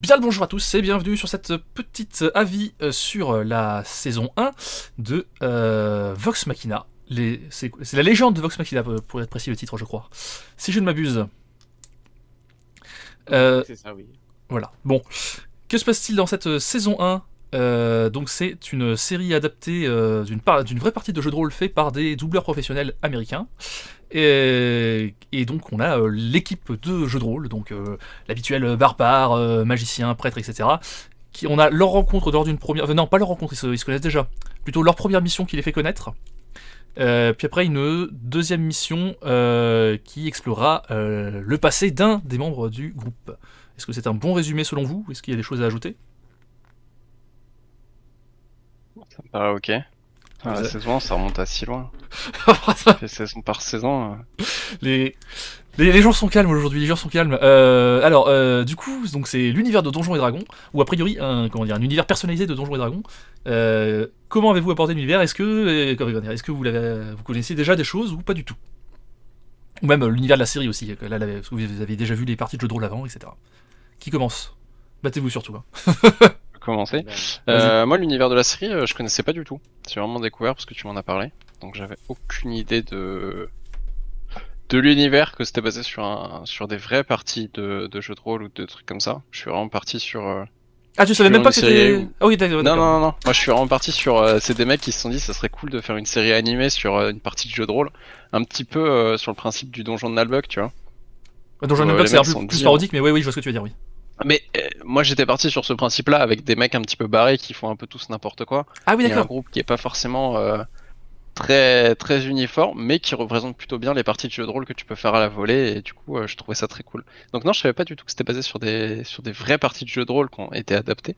Bien le bonjour à tous et bienvenue sur cette petite avis sur la saison 1 de Vox Machina. C'est la légende de Vox Machina pour être précis le titre je crois. Si je ne m'abuse. C'est ça, oui. Voilà. Bon. Que se passe-t-il dans cette saison 1 donc c'est une série adaptée d'une vraie partie de jeu de rôle fait par des doubleurs professionnels américains. Et donc on a l'équipe de jeu de rôle, donc l'habituel barbare, magicien, prêtre, etc. On a leur rencontre lors d'une première... non, pas leur rencontre, ils se connaissent déjà. Plutôt leur première mission qui les fait connaître. Puis après une deuxième mission qui explorera le passé d'un des membres du groupe. Est-ce que c'est un bon résumé selon vous? Est-ce qu'il y a des choses à ajouter? Ça me paraît ok. La Ouais. saison 1, ça remonte à si loin. Ça fait saison par saison. Les gens sont calmes aujourd'hui, les gens sont calmes. Du coup, donc c'est l'univers de Donjons et Dragons, ou a priori un univers personnalisé de Donjons et Dragons. Comment avez-vous abordé l'univers? Est-ce que vous connaissiez déjà des choses ou pas du tout? Ou même l'univers de la série aussi, parce que vous avez déjà vu les parties de jeux de rôle avant, etc. Qui commence? Battez-vous surtout. Hein. Je peux commencer. Vas-y. Moi, l'univers de la série, je connaissais pas du tout. J'ai vraiment découvert parce que tu m'en as parlé. Donc j'avais aucune idée de l'univers, que c'était basé sur des vraies parties de jeux de rôle ou de trucs comme ça. Je suis vraiment parti sur... Ah, tu savais sur même pas une que série c'était... où- Ah oui, d'accord. Non, non, non, non. Moi, je suis vraiment parti sur... c'est des mecs qui se sont dit ça serait cool de faire une série animée sur une partie de jeu de rôle. Un petit peu sur le principe du donjon de Nalbuck, tu vois. Donjons and Où, Dragons, les c'est un mecs peu sont plus dit, parodique, mais oui, je vois ce que tu veux dire, oui. Mais moi j'étais parti sur ce principe-là avec des mecs un petit peu barrés qui font un peu tous n'importe quoi Ah oui, et un d'accord. groupe qui est pas forcément très très uniforme mais qui représente plutôt bien les parties de jeux de rôle que tu peux faire à la volée et du coup je trouvais ça très cool. Donc non, je savais pas du tout que c'était basé sur des vraies parties de jeux de rôle qui ont été adaptées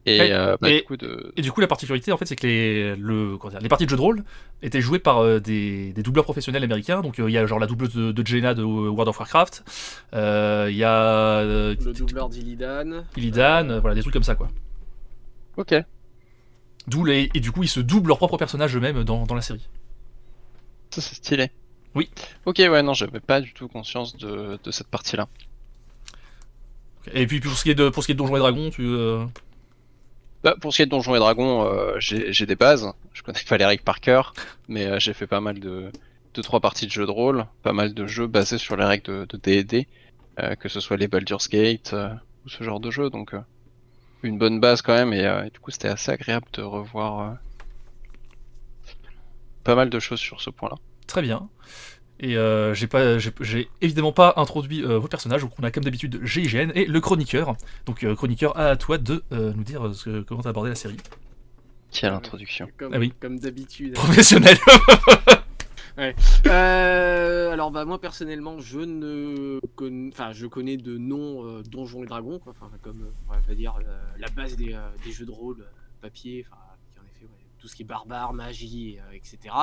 et Ouais. du Et, coup de et du coup, la particularité, en fait, c'est que les parties de jeux de rôle étaient jouées par des doubleurs professionnels américains. Donc, il y a genre la doubleuse de Jaina de World of Warcraft. Il y a Le doubleur d'Illidan. Illidan, voilà, des trucs comme ça, quoi. Ok, Et du coup, ils se doublent leur propre personnage eux-mêmes dans la série. ça c'est stylé. Oui. Ok, ouais, non, j'avais pas du tout conscience de cette partie-là. Et puis, pour ce qui est de Donjons et Dragons, Bah, pour ce qui est de Donjons et Dragons, j'ai des bases. Je connais pas les règles par cœur, mais j'ai fait pas mal de 2-3 parties de jeux de rôle, pas mal de jeux basés sur les règles de D&D, que ce soit les Baldur's Gate ou ce genre de jeu. Donc une bonne base quand même, et du coup c'était assez agréable de revoir pas mal de choses sur ce point-là. très bien. Et j'ai évidemment pas introduit vos personnages, donc on a comme d'habitude GIGN et le chroniqueur. Donc chroniqueur, à toi de nous dire comment t'as abordé la série. Quelle introduction. Comme, Ah oui. comme d'habitude. Professionnel. Alors bah moi personnellement je connais de noms Donjons et Dragons quoi. Enfin comme on va dire la base des jeux de rôle papier, enfin qui en effet ouais, tout ce qui est barbare, magie, etc.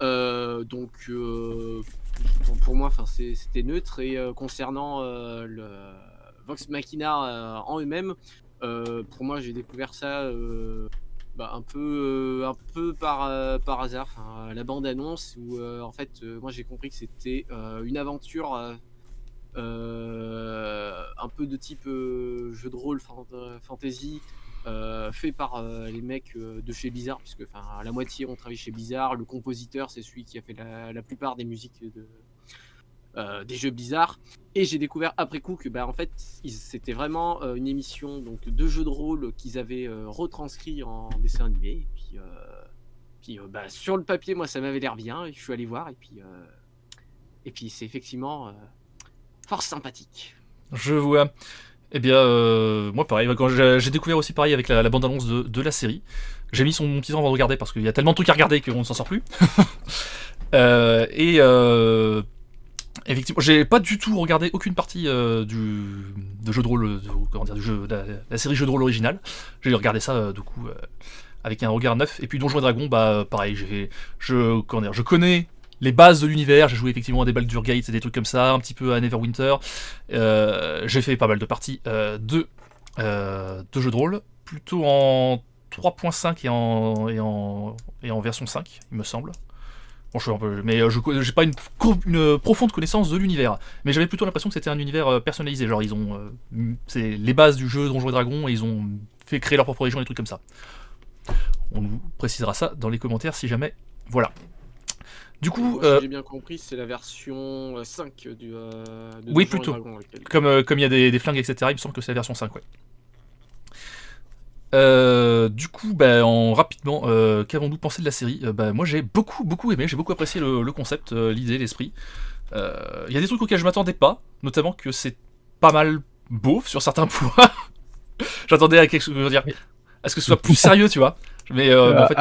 Donc pour moi enfin c'était neutre et concernant le Vox Machina en eux-mêmes, pour moi j'ai découvert ça un peu par hasard, enfin, la bande-annonce où en fait moi j'ai compris que c'était une aventure un peu de type jeu de rôle fantasy fait par les mecs de chez Blizzard, puisque enfin la moitié ont travaillé chez Blizzard, le compositeur c'est celui qui a fait la plupart des musiques des jeux Blizzard. Et j'ai découvert après coup que bah, en fait c'était vraiment une émission donc de jeux de rôle qu'ils avaient retranscrit en dessin animé. Et puis bah, sur le papier moi ça m'avait l'air bien et je suis allé voir et puis c'est effectivement fort sympathique. Je vois. Eh bien, moi pareil, quand j'ai découvert aussi pareil avec la bande-annonce de la série, j'ai mis mon petit temps avant de regarder parce qu'il y a tellement de trucs à regarder qu'on ne s'en sort plus. Euh, et euh, Effectivement, j'ai pas du tout regardé aucune partie de jeu de rôle, comment dire, du jeu, la série jeu de rôle originale. J'ai regardé ça du coup avec un regard neuf. Et puis Donjons et Dragons, bah pareil, je connais les bases de l'univers. J'ai joué effectivement à des Baldur's Gate et des trucs comme ça, un petit peu à Neverwinter. J'ai fait pas mal de parties de jeux de rôle, plutôt en 3.5 et en version 5, il me semble. Bon, je suis un peu, mais j'ai pas une profonde connaissance de l'univers. Mais j'avais plutôt l'impression que c'était un univers personnalisé. Genre, c'est les bases du jeu Donjons et Dragons et ils ont fait créer leur propre région et des trucs comme ça. On vous précisera ça dans les commentaires si jamais. Voilà. Du coup, Si j'ai bien compris, c'est la version 5 de oui, Donjons et plutôt. Dragons, lequel- Comme il y a des flingues, etc., il me semble que c'est la version 5, ouais. Du coup, rapidement, qu'avons-nous pensé de la série? Moi j'ai beaucoup aimé, j'ai beaucoup apprécié le concept, l'idée, l'esprit. Il y a des trucs auxquels je m'attendais pas, notamment que c'est pas mal beauf sur certains points. J'attendais à quelque chose, je veux dire, à ce que ce soit plus sérieux, tu vois. Mais en fait,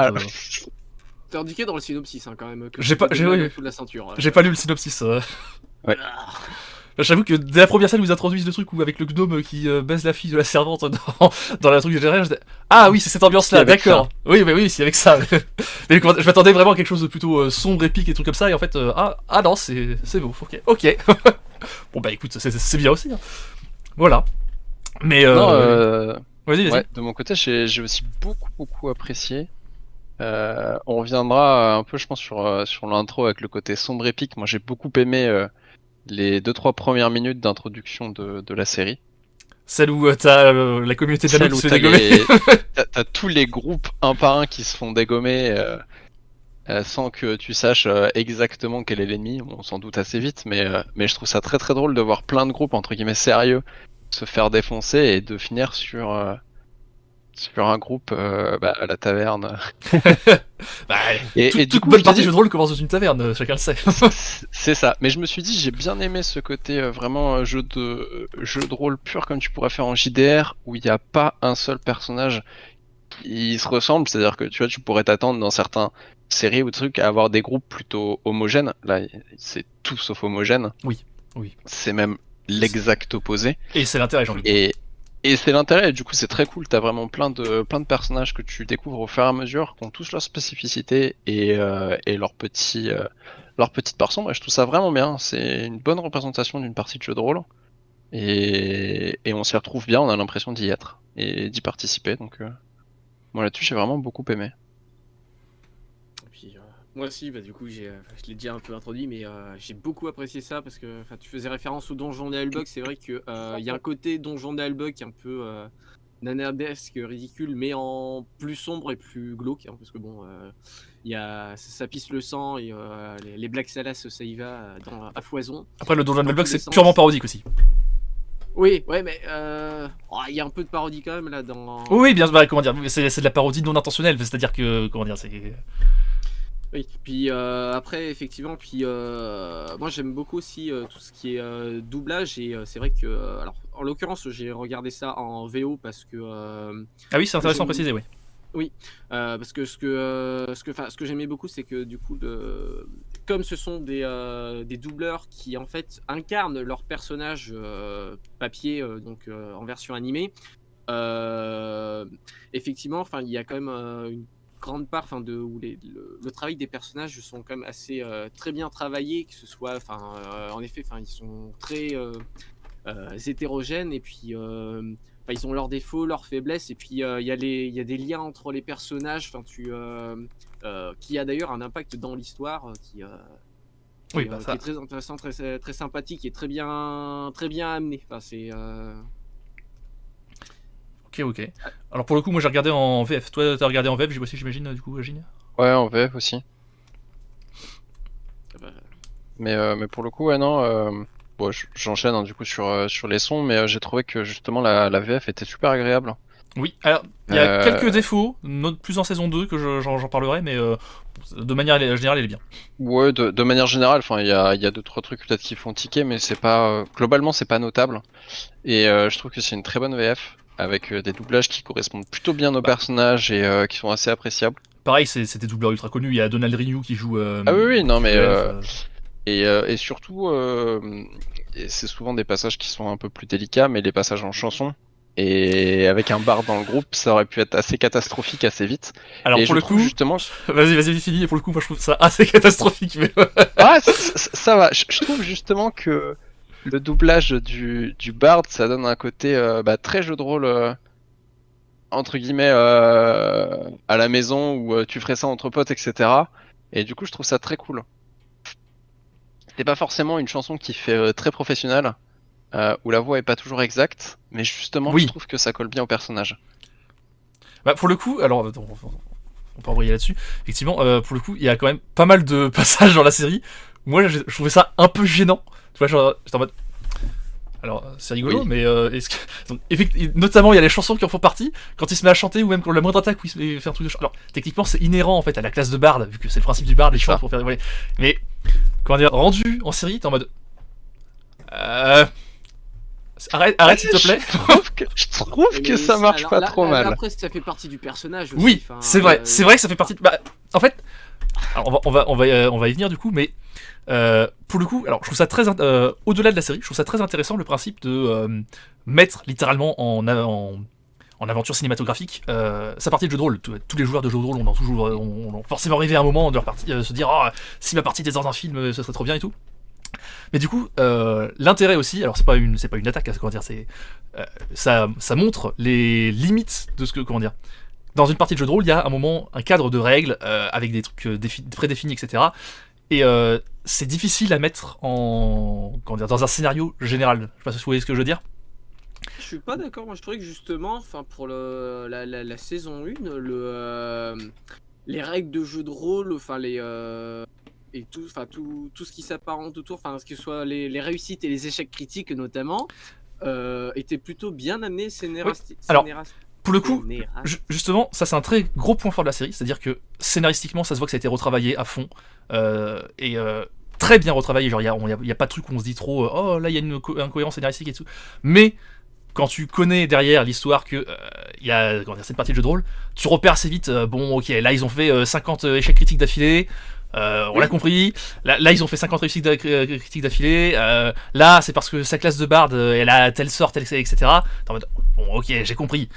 T'es indiqué dans le synopsis quand même. Que J'ai pas- j'ai- en oui. dessous de la ceinture. j'ai pas lu le synopsis. Ouais. Ah. J'avoue que dès la première scène, vous introduisent le truc où avec le gnome qui baise la fille de la servante dans la truc de général, ah oui, c'est cette ambiance-là, avec d'accord. Oui, c'est avec ça. Mais je m'attendais vraiment à quelque chose de plutôt sombre, épique et trucs comme ça, et en fait, non, c'est beau, ok. Bon écoute, c'est bien aussi. Hein. Voilà. Mais Non, vas-y. ouais, de mon côté, j'ai aussi beaucoup apprécié. On reviendra un peu, je pense, sur l'intro avec le côté sombre épique. Moi, j'ai beaucoup aimé les 2-3 premières minutes d'introduction de la série. Celle où t'as la communauté de la Celle qui où se fait t'as dégommer. t'as tous les groupes un par un qui se font dégommer sans que tu saches exactement quel est l'ennemi. On s'en doute assez vite, mais je trouve ça très drôle de voir plein de groupes entre guillemets sérieux se faire défoncer et de finir sur un groupe à la taverne. Toute Du coup, bonne je te partie dis- jeu de rôle commence dans une taverne, chacun le sait. C'est ça. Mais je me suis dit, j'ai bien aimé ce côté vraiment jeu de rôle pur comme tu pourrais faire en JDR où il n'y a pas un seul personnage qui se ressemble. C'est-à-dire que tu vois, tu pourrais t'attendre dans certaines séries ou trucs à avoir des groupes plutôt homogènes. Là, c'est tout sauf homogène. Oui. C'est même l'exact opposé. Et c'est l'intérêt, j'ai envie de dire. Et c'est l'intérêt, et du coup c'est très cool, t'as vraiment plein de personnages que tu découvres au fur et à mesure, qui ont tous leurs spécificités et leurs petites parts sombres, et je trouve ça vraiment bien, c'est une bonne représentation d'une partie de jeu de rôle, et on s'y retrouve bien, on a l'impression d'y être, et d'y participer, donc moi là-dessus j'ai vraiment beaucoup aimé. Et puis, moi aussi, du coup, je l'ai déjà un peu introduit, mais j'ai beaucoup apprécié ça parce que tu faisais référence au donjon des Halbok. C'est vrai qu'il y a un côté donjon des Halbok un peu nanardesque, ridicule, mais en plus sombre et plus glauque. Hein, parce que bon, ça pisse le sang et les Black Salas, ça y va à foison. Après, le Donjon Dans Block, tous les c'est sens. purement parodique aussi. Oui, ouais, mais il y a un peu de parodie quand même là dans. Oui, bien, comment dire, c'est de la parodie non intentionnelle, c'est-à-dire que, comment dire, c'est. Oui, puis après effectivement, puis moi j'aime beaucoup aussi tout ce qui est doublage et c'est vrai que alors en l'occurrence j'ai regardé ça en VO parce que Ah oui, c'est intéressant à j'aime- préciser, oui. parce que ce que j'aimais beaucoup c'est que du coup comme ce sont des doubleurs qui en fait incarnent leur personnage papier donc en version animée, effectivement enfin il y a quand même une grande part où le travail des personnages sont quand même assez très bien travaillés, que ce soit en effet ils sont très hétérogènes et puis ils ont leurs défauts, leurs faiblesses et puis il y a des liens entre les personnages qui a d'ailleurs un impact dans l'histoire Oui, qui ça. est très intéressant, très sympathique et très bien amené. Enfin, c'est Ok. Alors pour le coup, moi j'ai regardé en VF. Toi, t'as regardé en VF, aussi, j'imagine, du coup, Gilles. Ouais, en VF aussi. Mais pour le coup, ouais, non. Bon, j'enchaîne hein, du coup sur les sons, mais j'ai trouvé que justement la VF était super agréable. Oui, alors il y a Euh, quelques défauts, plus en saison 2 que j'en parlerai, mais de manière générale, elle est bien. Ouais, de manière générale, enfin, il y a 2-3 trucs peut-être qui font tiquer, mais c'est pas globalement c'est pas notable. Et je trouve que c'est une très bonne VF avec des doublages qui correspondent plutôt bien aux personnages et qui sont assez appréciables. Pareil, c'est des doubleurs ultra connus. Il y a Donald Renew qui joue. Ah oui, non, mais VF, et surtout, et c'est souvent des passages qui sont un peu plus délicats, mais les passages en chanson. Et avec un bar dans le groupe, ça aurait pu être assez catastrophique assez vite. Alors Et pour je le trouve coup, justement, vas-y, fini. Et pour le coup, moi je trouve ça assez catastrophique. Mais ah, ça va. Je trouve justement que le doublage du Bard, ça donne un côté très jeu de rôle, entre guillemets, à la maison où tu ferais ça entre potes, etc. Et du coup, je trouve ça très cool. C'est pas forcément une chanson qui fait très professionnelle, où la voix est pas toujours exacte, mais justement, je Oui. trouve que ça colle bien au personnage. Bah, pour le coup, alors attends, on peut embrayer là-dessus. Effectivement, pour le coup, il y a quand même pas mal de passages dans la série. Moi, je trouvais ça un peu gênant. Tu vois, genre, j'étais en mode. Alors, c'est rigolo, Oui. mais est-ce que. Donc, notamment, il y a les chansons qui en font partie. Quand il se met à chanter, ou même quand la moindre attaque où il se met- fait un truc de chant. Alors, techniquement, c'est inhérent en fait à la classe de barde, vu que c'est le principe du barde, il C'est chante ça. pour faire. Ouais. Mais, comment dire, rendu en série, t'es en mode. Euh. Arrête s'il te plaît. Je trouve que ça marche pas trop mal. Après, ça fait partie du personnage aussi. Oui, enfin, c'est vrai que ça fait partie. Bah, en fait, alors on va y venir du coup, mais pour le coup, alors je trouve ça au-delà de la série, je trouve ça très intéressant le principe de mettre littéralement en aventure cinématographique sa partie de jeu de rôle. Tous les joueurs de jeu de rôle ont forcément rêvé à un moment de leur partie, se dire oh, si ma partie était dans un film, ce serait trop bien et tout. Mais du coup, l'intérêt aussi, alors c'est pas une attaque, comment dire, ça montre les limites de ce que, comment dire. Dans une partie de jeu de rôle, il y a un moment, un cadre de règles avec des trucs prédéfinis, etc. Et c'est difficile à mettre dans un scénario général. Je sais pas si vous voyez ce que je veux dire. Je suis pas d'accord. Moi, je trouvais que justement, enfin, pour la saison 1, les règles de jeu de rôle, enfin, et tout, enfin, tout ce qui s'apparente autour, enfin, ce que ce soit les réussites et les échecs critiques notamment, étaient plutôt bien amenés Alors, pour le coup, justement, ça c'est un très gros point fort de la série, c'est-à-dire que scénaristiquement, ça se voit que ça a été retravaillé à fond et très bien retravaillé. Genre, il y a pas de truc où on se dit trop, oh là il y a une incohérence scénaristique et tout. Mais quand tu connais derrière l'histoire que il y a cette partie de jeu de rôle, tu repères assez vite. Bon, ok, là ils ont fait 50 échecs critiques d'affilée. On l'a compris. Là, ils ont fait 50 réussites critiques d'affilée. Là, c'est parce que sa classe de barde, elle a telle sorte, etc. T'es en mode, bon, ok, j'ai compris.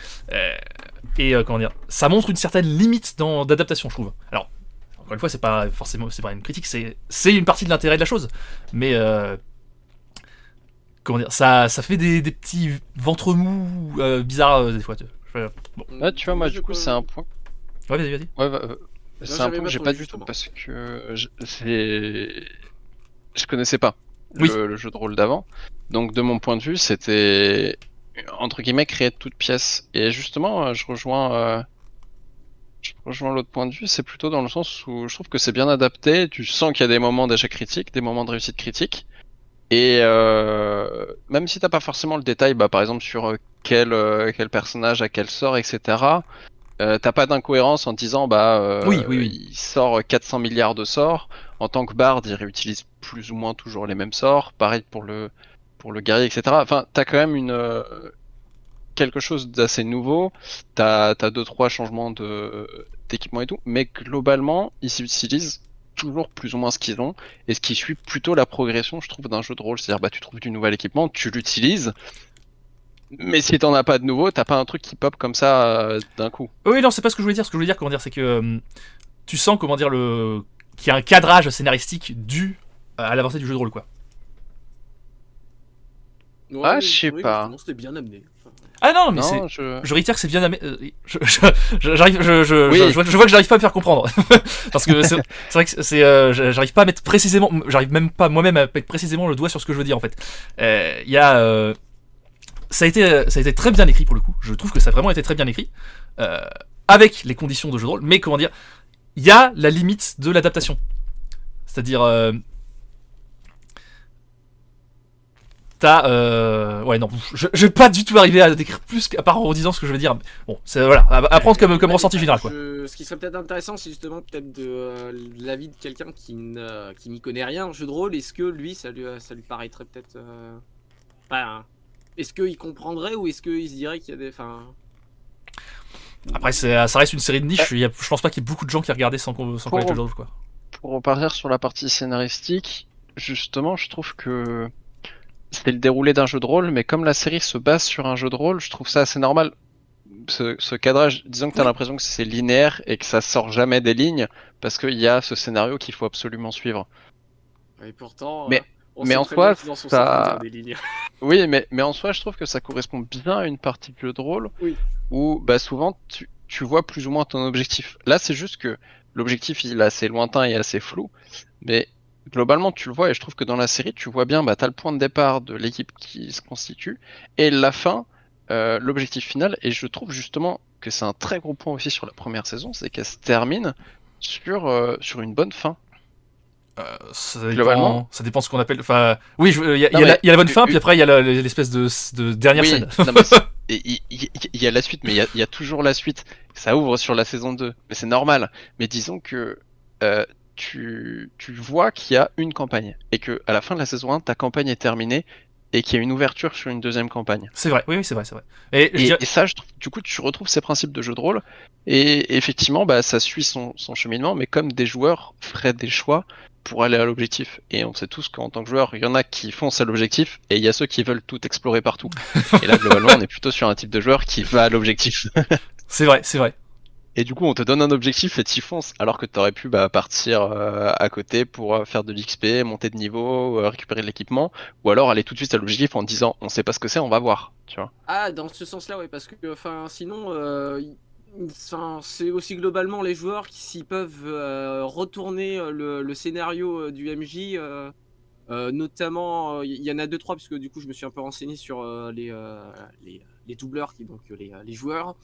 Et comment dire, ça montre une certaine limite d'adaptation, je trouve. Alors, encore une fois, c'est pas une critique, c'est une partie de l'intérêt de la chose. Mais comment dire, ça fait des petits ventres mous bizarres des fois. Bon. Là, tu vois, moi, du coup, c'est un point. Ouais, vas-y. Ouais, c'est un point que j'ai pas du tout justement. parce que je connaissais pas Oui. le jeu de rôle d'avant. Donc, de mon point de vue, c'était entre guillemets créé de toutes pièces. Et justement, je rejoins l'autre point de vue. C'est plutôt dans le sens où je trouve que c'est bien adapté. Tu sens qu'il y a des moments d'échec critique, des moments de réussite critique. Et même si t'as pas forcément le détail, bah, par exemple sur quel personnage a quel sort, etc. T'as pas d'incohérence en te disant bah Oui. il sort 400 milliards de sorts. En tant que barde, il réutilise plus ou moins toujours les mêmes sorts. Pareil pour le guerrier, etc. Enfin, t'as quand même quelque chose d'assez nouveau. T'as 2-3 changements d'équipement et tout, mais globalement, ils utilisent toujours plus ou moins ce qu'ils ont et ce qui suit plutôt la progression, je trouve, d'un jeu de rôle. C'est-à-dire, bah, tu trouves du nouvel équipement, tu l'utilises. Mais si t'en as pas de nouveau, t'as pas un truc qui pop comme ça d'un coup. Oui, non, c'est pas ce que je voulais dire. Ce que je voulais dire, comment dire, c'est que tu sens, comment dire, qu'il y a un cadrage scénaristique dû à l'avancée du jeu de rôle, quoi. Ouais, Ah, je sais oui, pas. justement, c'était bien amené. Enfin, Ah non, mais Non, je réitère que c'est bien amené. Je vois que j'arrive pas à me faire comprendre. Parce que c'est vrai que j'arrive pas à mettre précisément. J'arrive même pas moi-même à mettre précisément le doigt sur ce que je veux dire, en fait. Il y a. Ça a été très bien écrit pour le coup. Je trouve que ça a vraiment été très bien écrit. Avec les conditions de jeu de rôle. Mais comment dire, il y a la limite de l'adaptation. C'est-à-dire. Ouais, non, je vais pas du tout arriver à décrire plus à part en disant ce que je veux dire. Bon, c'est voilà, à prendre comme ressenti général, quoi. Ce qui serait peut-être intéressant, c'est justement peut-être de l'avis de quelqu'un qui n'y connaît rien en jeu de rôle. Est-ce que lui, ça lui paraîtrait peut-être. Enfin, est-ce qu'il comprendrait ou est-ce qu'il se dirait qu'il y a des. Enfin. Après, ça reste une série de niche. Je pense pas qu'il y ait beaucoup de gens qui regardaient sans connaître le jeu de rôle, quoi. Pour repartir sur la partie scénaristique, justement, je trouve que c'était le déroulé d'un jeu de rôle, mais comme la série se base sur un jeu de rôle, je trouve ça assez normal. Ce cadrage, disons que t'as l'impression que c'est linéaire et que ça sort jamais des lignes, parce qu'il y a ce scénario qu'il faut absolument suivre. Et pourtant, on mais en soi, ça... des lignes. Oui, mais en soi, je trouve que ça correspond bien à une partie de jeu de rôle, oui. Où bah, souvent tu vois plus ou moins ton objectif. Là, c'est juste que l'objectif il est assez lointain et assez flou, mais globalement tu le vois et je trouve que dans la série tu vois bien, t'as le point de départ de l'équipe qui se constitue et la fin, l'objectif final, et je trouve justement que c'est un très gros point aussi sur la première saison, c'est qu'elle se termine sur une bonne fin. Globalement. Ça dépend ce qu'on appelle. Enfin, oui, il y a Non, mais la bonne fin, tu- puis après il y a l'espèce de dernière Oui, scène. non, mais il y a la suite, mais il y a toujours la suite. Ça ouvre sur la saison 2, mais c'est normal. Mais disons que tu vois qu'il y a une campagne, et que à la fin de la saison 1, ta campagne est terminée, et qu'il y a une ouverture sur une deuxième campagne. C'est vrai, oui, c'est vrai, c'est vrai. Et je dirais- Et ça, du coup, tu retrouves ces principes de jeu de rôle, et effectivement, ça suit son cheminement, mais comme des joueurs feraient des choix pour aller à l'objectif. Et on sait tous qu'en tant que joueur, il y en a qui foncent à l'objectif, et il y a ceux qui veulent tout explorer partout. Et là, globalement, on est plutôt sur un type de joueur qui va à l'objectif. c'est vrai, c'est vrai. Et du coup, on te donne un objectif et t'y fonces, alors que t'aurais pu partir à côté pour faire de l'XP, monter de niveau, récupérer de l'équipement, ou alors aller tout de suite à l'objectif en te disant on sait pas ce que c'est, on va voir, tu vois. Ah, dans ce sens-là, ouais, parce que sinon, c'est aussi globalement les joueurs qui, s'ils peuvent retourner le scénario du MJ, notamment, il y en a deux trois, puisque du coup, je me suis un peu renseigné sur les doubleurs, qui donc les joueurs.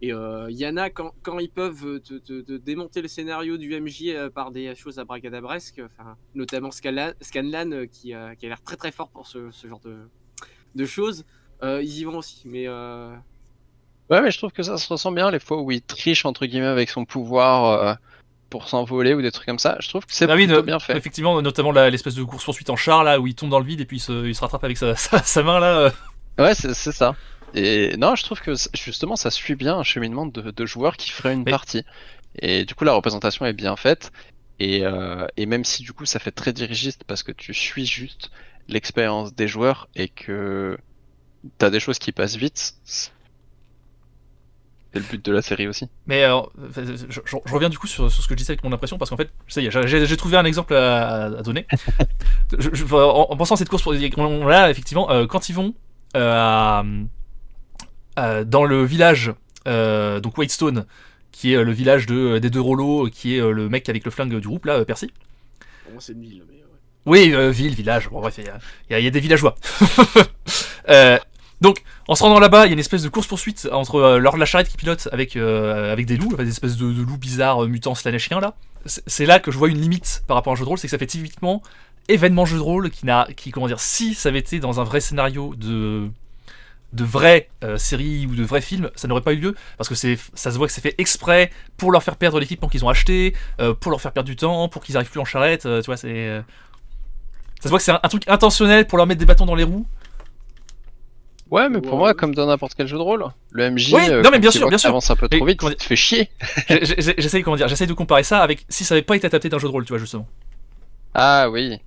Et il y en a quand ils peuvent te démonter le scénario du MJ par des choses abracadabresques, notamment Scanlan qui a l'air très très fort pour ce genre de choses. Ils y vont aussi, mais Ouais, mais je trouve que ça se ressent bien les fois où il triche entre guillemets avec son pouvoir pour s'envoler ou des trucs comme ça. Je trouve que c'est Ah oui, plutôt bien fait. effectivement, notamment l'espèce de course-poursuite en char, là, où il tombe dans le vide et puis il se rattrape avec sa main, là. Ouais, c'est ça. Et non, je trouve que justement ça suit bien un cheminement de joueurs qui ferait une Mais- partie. Et du coup, la représentation est bien faite. Et même si du coup ça fait très dirigiste parce que tu suis juste l'expérience des joueurs et que t'as des choses qui passent vite, c'est le but de la série aussi. Mais je reviens du coup sur ce que je disais avec mon impression, parce qu'en fait, ça y est, j'ai trouvé un exemple à donner. En pensant à cette course, là, effectivement, quand ils vont dans le village, donc Whitestone, qui est le village des deux Rollo, qui est le mec avec le flingue du groupe, là, Percy. bon, c'est une ville. Mais, ouais. Oui, ville, village, bon, bref, il y a des villageois. Donc, en se rendant là-bas, il y a une espèce de course-poursuite entre la charrette qui pilote avec des loups, des espèces de loups bizarres, mutants, slanéchiens, là. C'est là que je vois une limite par rapport à un jeu de rôle, c'est que ça fait typiquement événement jeu de rôle comment dire, si ça avait été dans un vrai scénario de vraie série ou de vrai film, ça n'aurait pas eu lieu, parce que ça se voit que c'est fait exprès pour leur faire perdre l'équipement qu'ils ont acheté, pour leur faire perdre du temps, pour qu'ils arrivent plus en charrette, tu vois, c'est... ça se voit que c'est un truc intentionnel pour leur mettre des bâtons dans les roues. Ouais, mais pour Ouais. moi, comme dans n'importe quel jeu de rôle, le MJ, Oui, non, mais quand bien il sûr, voit bien que sûr. t'avances un peu Mais trop vite, comment ça te fait chier. J'essaye de comparer ça avec si ça avait pas été adapté d'un jeu de rôle, tu vois, justement. Ah oui.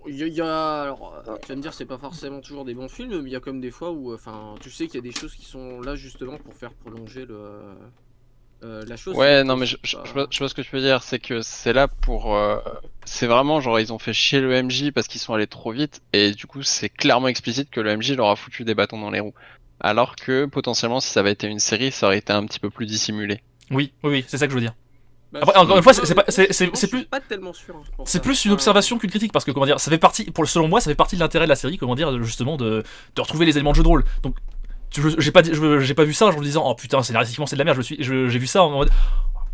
Alors, tu vas me dire, c'est pas forcément toujours des bons films, mais il y a comme des fois où, tu sais qu'il y a des choses qui sont là justement pour faire prolonger la chose. Ouais, Donc, non, mais c'est pas- je vois ce que tu veux dire. C'est que c'est là pour. C'est vraiment genre, ils ont fait chier le MJ parce qu'ils sont allés trop vite. Et du coup, c'est clairement explicite que le MJ leur a foutu des bâtons dans les roues. Alors que potentiellement, si ça avait été une série, ça aurait été un petit peu plus dissimulé. Oui, c'est ça que je veux dire. Bah, Après, je- encore une fois, moi, c'est pas- c'est je suis plus- pas tellement sûr. Pour C'est ça. plus une observation qu'une critique, parce que comment dire, ça fait partie, selon moi, ça fait partie de l'intérêt de la série, comment dire, justement, de retrouver les éléments de jeu de rôle. Donc, j'ai pas vu ça en me disant, oh putain, scénaristiquement c'est de la merde, j'ai vu ça en mode,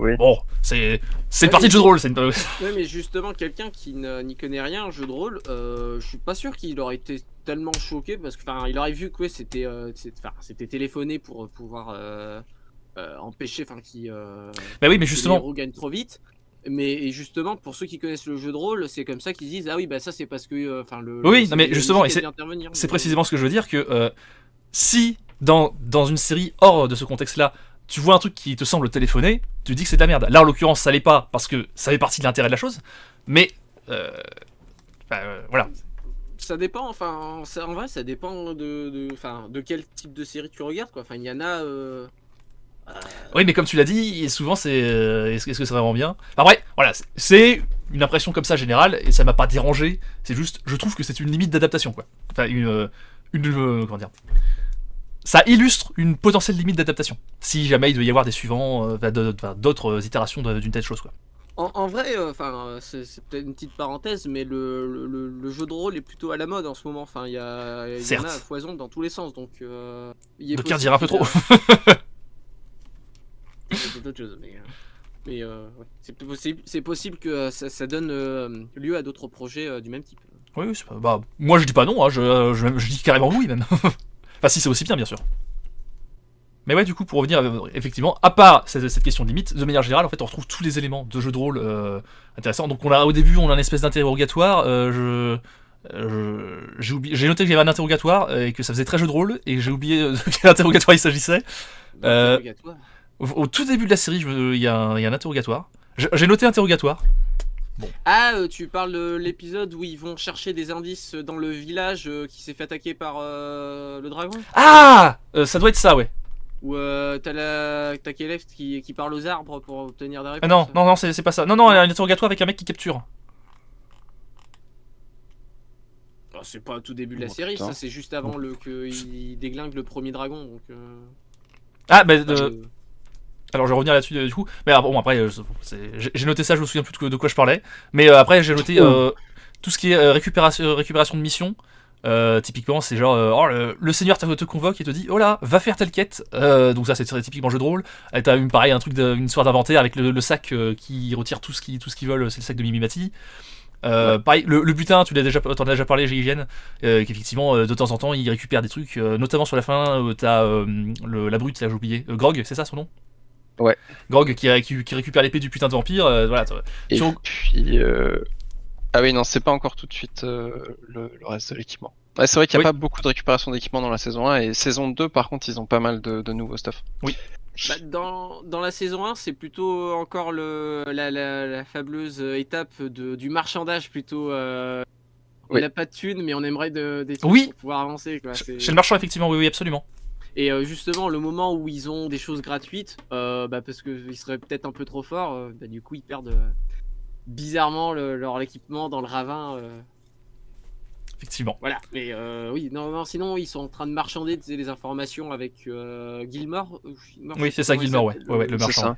Oui. bon, c'est une partie de jeu de rôle, c'est une... Ouais, mais justement, quelqu'un qui n'y connaît rien en jeu de rôle, je suis pas sûr qu'il aurait été tellement choqué parce que, il aurait vu que ouais, c'était téléphoné pour pouvoir empêcher, Bah oui, mais que les justement, héros gagnent trop vite. Mais et justement, pour ceux qui connaissent le jeu de rôle, c'est comme ça qu'ils disent ah oui bah ça c'est parce que Oui, c'est non, mais le justement, MJ qui et a dû intervenir. c'est Mais- précisément ce que je veux dire, que si, dans une série hors de ce contexte-là, tu vois un truc qui te semble téléphoné, tu dis que c'est de la merde. Là, en l'occurrence, ça l'est pas, parce que ça fait partie de l'intérêt de la chose, mais... voilà. Ça dépend, en vrai, ça dépend de quel type de série tu regardes, quoi. Il y en a. Oui, mais comme tu l'as dit, souvent c'est. Est-ce que c'est vraiment bien? Enfin, ouais, voilà, c'est une impression comme ça générale, et ça m'a pas dérangé, c'est juste, je trouve que c'est une limite d'adaptation, quoi. Enfin, comment dire? ça illustre une potentielle limite d'adaptation. Si jamais il doit y avoir des suivants, d'autres itérations d'une telle chose, quoi. En vrai, c'est peut-être une petite parenthèse, mais le jeu de rôle est plutôt à la mode en ce moment. Enfin, il y en a à Certes. foison dans tous les sens, donc il est D'aucuns possible diraient un peu qu'il trop. C'est d'autres choses, mais ouais. C'est possible que ça donne lieu à d'autres projets du même type. Oui, bah, moi je dis pas non, hein, je dis carrément oui même. Enfin, si c'est aussi bien, bien sûr. Mais ouais, du coup, pour revenir, effectivement, à part cette question de limite, de manière générale, en fait, on retrouve tous les éléments de jeu de rôle intéressants. Donc, au début, on a une espèce d'interrogatoire. J'ai noté qu'il y avait un interrogatoire et que ça faisait très jeu de rôle, et j'ai oublié de quel interrogatoire il s'agissait. Interrogatoire. Au tout début de la série, il y a un interrogatoire. J'ai noté interrogatoire. Ah, tu parles de l'épisode où ils vont chercher des indices dans le village qui s'est fait attaquer par le dragon? Ah ça doit être ça, ouais. Ou t'as Kelev qui parle aux arbres pour obtenir des réponses? Non, c'est pas ça. Non, un interrogatoire avec un mec qui capture. Oh, c'est pas au tout début de la Oh, série, putain. ça c'est juste avant qu'il déglingue le premier dragon. Donc, Ah, bah, euh, alors je vais revenir là-dessus du coup. Mais bon, après, j'ai noté ça, je me souviens plus de quoi je parlais. Mais après, j'ai noté tout ce qui est récupération de mission. Typiquement, c'est genre, le seigneur te convoque et te dit, oh là, va faire telle quête. Donc ça, c'est typiquement jeu de rôle. Et t'as pareil, une histoire d'inventaire avec le sac qui retire tout ce qu'ils veulent, c'est le sac de Mimimati. Pareil, le butin, t'en as déjà parlé, J'hygiène, qu'effectivement, de temps en temps, il récupère des trucs, notamment sur la fin, t'as la brute, là, j'ai oublié, Grog, c'est ça son nom? Ouais. Grog qui récupère l'épée du putain de vampire, voilà. Et Sur- puis. Ah oui, non, c'est pas encore tout de suite le reste de l'équipement. Ouais, c'est vrai qu'il n'y a Oui. pas beaucoup de récupération d'équipement dans la saison 1, et saison 2, par contre, ils ont pas mal de nouveaux stuff. bah, dans la saison 1, c'est plutôt encore la fabuleuse étape du marchandage plutôt. On Oui. n'a pas de thunes, mais on aimerait des trucs Oui. pour pouvoir avancer. Quoi. Chez le marchand, effectivement, oui, absolument. Et justement, le moment où ils ont des choses gratuites, parce qu'ils seraient peut-être un peu trop forts, du coup, ils perdent bizarrement leur équipement dans le ravin. Effectivement. Voilà. Mais oui, non, sinon, ils sont en train de marchander les informations avec Gilmore. Oui, c'est ça, Gilmore, ouais. Ouais, le C'est marchand. ça. Ouais.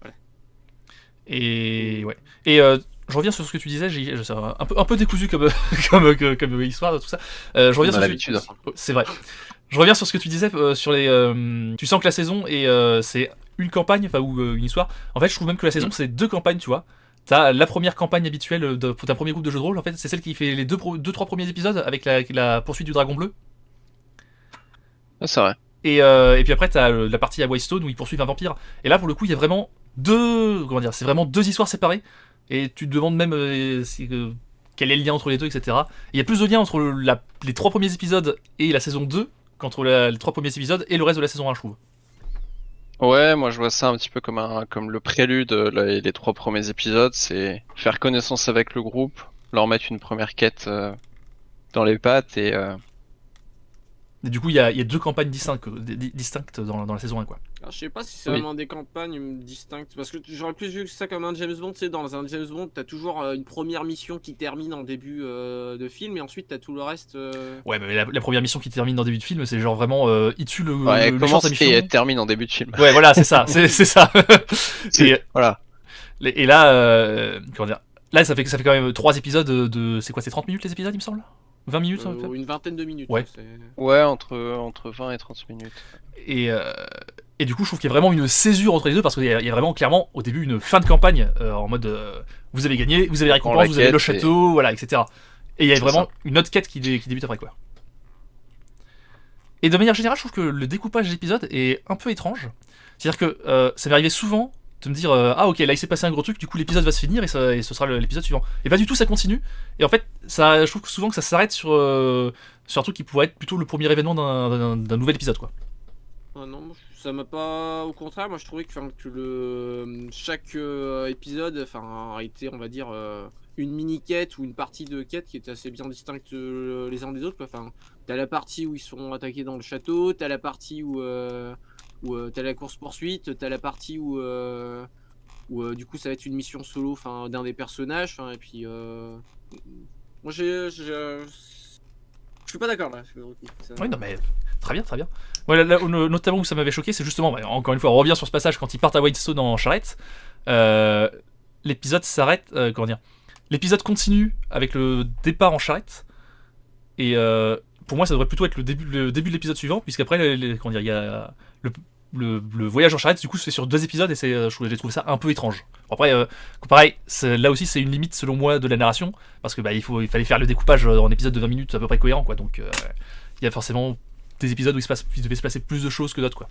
Voilà. Et ouais. Et je reviens sur ce que tu disais, c'est un peu décousu comme, comme histoire, tout ça. Je reviens On a sur l'habitude. C'est vrai. Je reviens sur ce que tu disais sur les. Tu sens que la saison c'est une campagne, enfin ou une histoire. En fait, je trouve même que la saison c'est deux campagnes, tu vois. T'as la première campagne habituelle d'un premier groupe de jeux de rôle. En fait, c'est celle qui fait les trois premiers épisodes avec la poursuite du dragon bleu. Ah, c'est vrai. Et puis après, t'as la partie à Whitestone où ils poursuivent un vampire. Et là, pour le coup, il y a vraiment c'est vraiment deux histoires séparées. Et tu te demandes même quel est le lien entre les deux, etc. Et il y a plus de lien entre les trois premiers épisodes et la saison 2 qu'entre les trois premiers épisodes et le reste de la saison 1, je trouve. Ouais, moi je vois ça un petit peu comme le prélude, les 3 premiers épisodes, c'est faire connaissance avec le groupe, leur mettre une première quête dans les pattes et Et du coup, il y a deux campagnes distinctes dans la saison 1, quoi. Alors, je sais pas si c'est Oui. vraiment des campagnes distinctes, parce que j'aurais plus vu ça comme un James Bond. Tu sais, dans un James Bond, t'as toujours une première mission qui termine en début de film, et ensuite t'as tout le reste. Ouais, mais la première mission qui termine dans le début de film, c'est genre vraiment il tue le ouais, elle méchant de commence sa mission. et elle termine en début de film. Ouais, voilà, c'est ça, c'est ça. Voilà. Et là, comment dire, là ça fait quand même 3 épisodes c'est quoi, c'est 30 minutes les épisodes, il me semble, 20 minutes à peu près. Une vingtaine de minutes. Ouais. Ouais, entre 20 et 30 minutes. Et du coup, je trouve qu'il y a vraiment une césure entre les deux parce qu'il y a vraiment clairement au début une fin de campagne en mode vous avez gagné, vous avez la On prend la récompense, vous avez le quête château, voilà, etc. Et il y a C'est vraiment ça. une autre quête qui débute après, quoi. Et de manière générale, je trouve que le découpage d'épisodes est un peu étrange. C'est-à-dire que ça m'est arrivé souvent de me dire ah ok, là il s'est passé un gros truc, du coup l'épisode va se finir et ce sera l'épisode suivant. Et pas du tout, ça continue. Et en fait, je trouve que souvent que ça s'arrête sur un truc qui pourrait être plutôt le premier événement d'un nouvel épisode, quoi. Ah non, ça m'a pas. Au contraire, moi je trouvais que chaque épisode a été, on va dire, une mini-quête ou une partie de quête qui était assez bien distincte les uns des autres. Enfin, t'as la partie où ils sont attaqués dans le château, t'as la partie où t'as la course-poursuite, t'as la partie où du coup ça va être une mission solo d'un des personnages. Et puis. Moi Je suis pas d'accord là. Oui, non, mais très bien, très bien. Ouais, notamment où ça m'avait choqué, c'est justement, encore une fois, on revient sur ce passage quand ils partent à Whitestone en charrette. L'épisode s'arrête, comment dire, l'épisode continue avec le départ en charrette. Et pour moi, ça devrait plutôt être le début de l'épisode suivant, puisqu'après, comment dire, il y a le voyage en charrette, du coup, se fait sur 2 épisodes, et j'ai trouvé ça un peu étrange. Bon, après, pareil, là aussi, c'est une limite selon moi de la narration, parce que il fallait faire le découpage en épisode de 20 minutes à peu près cohérent, quoi. Donc, il y a forcément des épisodes où il devait se passer plus de choses que d'autres, quoi.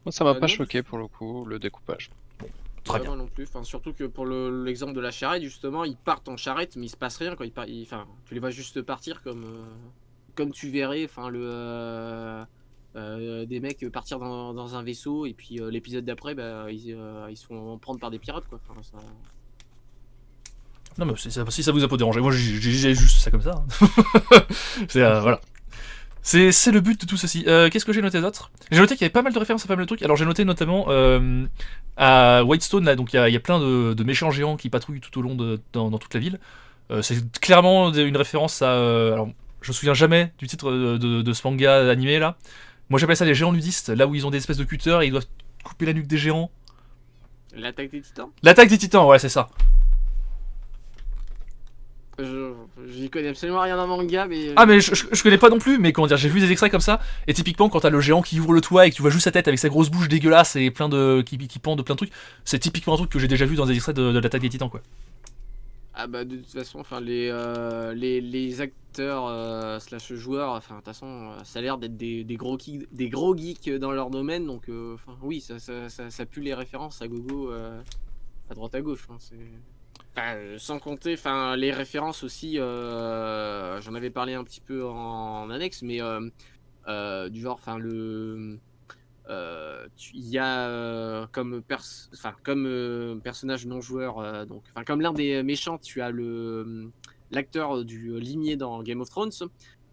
Moi, ça m'a pas non. choqué pour le coup, le découpage. Très bien. Moi non plus. Enfin, surtout que pour l'exemple de la charrette, justement, ils partent en charrette, mais il se passe rien quand enfin, tu les vois juste partir comme tu verrais, enfin des mecs partir dans un vaisseau et puis l'épisode d'après, ils se font prendre par des pirates, quoi. Enfin, ça... Non, mais si ça vous a pas dérangé, moi j'ai juste ça comme ça. Hein. Voilà. C'est le but de tout ceci. Qu'est-ce que j'ai noté d'autre? J'ai noté qu'il y avait pas mal de références à pas mal de trucs. Alors j'ai noté notamment à Whitestone, là, donc il y a plein de méchants géants qui patrouillent tout au long dans toute la ville. C'est clairement une référence à... alors, je me souviens jamais du titre de ce manga animé là. Moi j'appelle ça les géants nudistes, là où ils ont des espèces de cutters et ils doivent couper la nuque des géants. L'attaque des titans. L'attaque des titans, ouais, c'est ça. J'y connais absolument rien en manga, mais... Ah, mais je connais pas non plus, mais comment dire, j'ai vu des extraits comme ça, et typiquement quand t'as le géant qui ouvre le toit et que tu vois juste sa tête avec sa grosse bouche dégueulasse et qui pend de plein de trucs, c'est typiquement un truc que j'ai déjà vu dans des extraits de l'attaque des titans, quoi. Ah bah de toute façon, enfin les acteurs slash joueurs, enfin de toute façon, ça a l'air d'être des gros geeks dans leur domaine, donc enfin oui, ça pue les références à gogo à droite à gauche. Hein, sans compter, enfin les références aussi, j'en avais parlé un petit peu en annexe, mais du genre, enfin il y a comme personnage non joueur, donc enfin comme l'un des méchants, tu as l'acteur du limier dans Game of Thrones,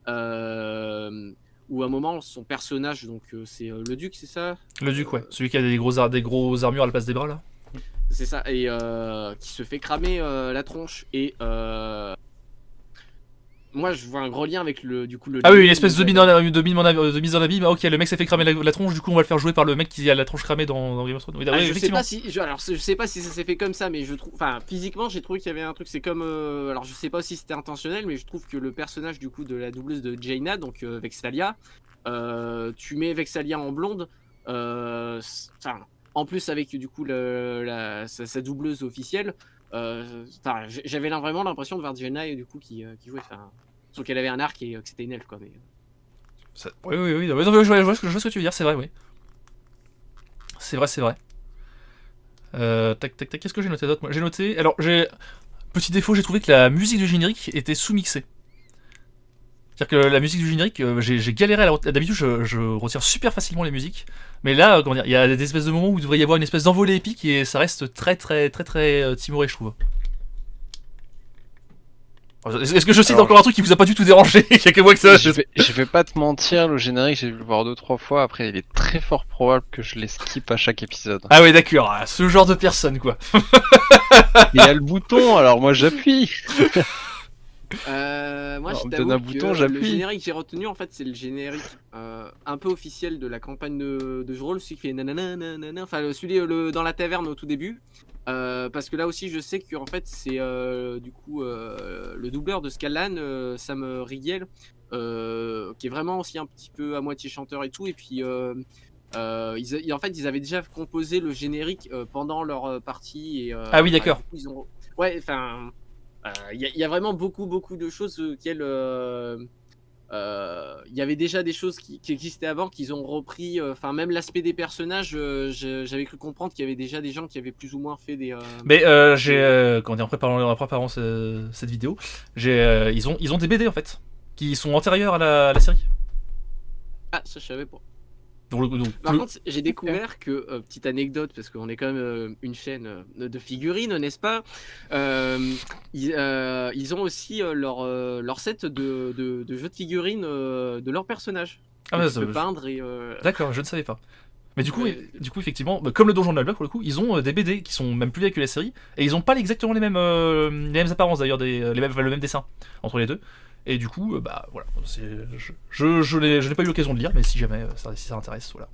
où à un moment son personnage, donc c'est le duc, c'est ça? Le duc, ouais, celui qui a des gros armures à la place des bras là. C'est ça, et qui se fait cramer la tronche, et moi je vois un gros lien avec le Ah oui, une espèce de mise en abîme. Ok, le mec s'est fait cramer la tronche, du coup on va le faire jouer par le mec qui a la tronche cramée dans Game of Thrones. Oui, je sais pas si je sais pas si ça s'est fait comme ça, mais je trouve, enfin physiquement j'ai trouvé qu'il y avait un truc, c'est comme alors je sais pas si c'était intentionnel, mais je trouve que le personnage du coup de la doubleuse de Jaina, donc Vexalia, tu mets Vexalia en blonde, enfin en plus avec du coup sa doubleuse officielle, j'avais vraiment l'impression de voir Jaina et du coup qui jouait, sauf qu'elle avait un arc et que c'était une elfe, quoi. Mais... Oui, je vois ce que tu veux dire, c'est vrai, oui. C'est vrai. Qu'est-ce que j'ai noté d'autre? J'ai noté... Alors, petit défaut, j'ai trouvé que la musique du générique était sous-mixée. C'est-à-dire que la musique du générique, j'ai galéré à d'habitude, je retire super facilement les musiques. Mais là, comment dire, il y a des espèces de moments où il devrait y avoir une espèce d'envolée épique et ça reste très timoré, je trouve. Est-ce que je cite encore un truc qui vous a pas du tout dérangé? Il y a que moi que ça. Je vais pas te mentir, le générique, j'ai dû le voir 2-3 fois. Après, il est très fort probable que je les skip à chaque épisode. Ah ouais, d'accord, ce genre de personne, quoi. Il y a le bouton, alors moi j'appuie. Moi alors, je donne un t'avoue bouton, que le j'appuie. générique que j'ai retenu, en fait, c'est le générique un peu officiel de la campagne de jeu de rôle, celui qui fait nanana, enfin celui dans la taverne au tout début. Parce que là aussi je sais que en fait c'est du coup le doubleur de Scallan, Sam Riegel, qui est vraiment aussi un petit peu à moitié chanteur et tout, et puis en fait ils avaient déjà composé le générique pendant leur partie, et Ah oui, d'accord. Ouais, enfin il y a vraiment beaucoup de choses auxquelles il y avait déjà des choses qui existaient avant, qu'ils ont repris, enfin même l'aspect des personnages, j'avais cru comprendre qu'il y avait déjà des gens qui avaient plus ou moins fait des... Mais en préparant cette vidéo, ils ont des BD en fait, qui sont antérieurs à la série. Ah, ça je savais pas. Par contre, j'ai découvert que, petite anecdote, parce qu'on est quand même une chaîne de figurines, n'est-ce pas, ils ont aussi leur set de jeux de figurines de leurs personnages. Ah, tu peux peindre et... D'accord, je ne savais pas. Mais du coup, effectivement, comme le Donjon de la Bloc, pour le coup, ils ont des BD qui sont même plus vieilles que la série, et ils ont pas exactement les mêmes apparences d'ailleurs, le même dessin entre les deux. Et du coup, bah voilà, je n'ai pas eu l'occasion de lire, mais si jamais si ça intéresse, voilà.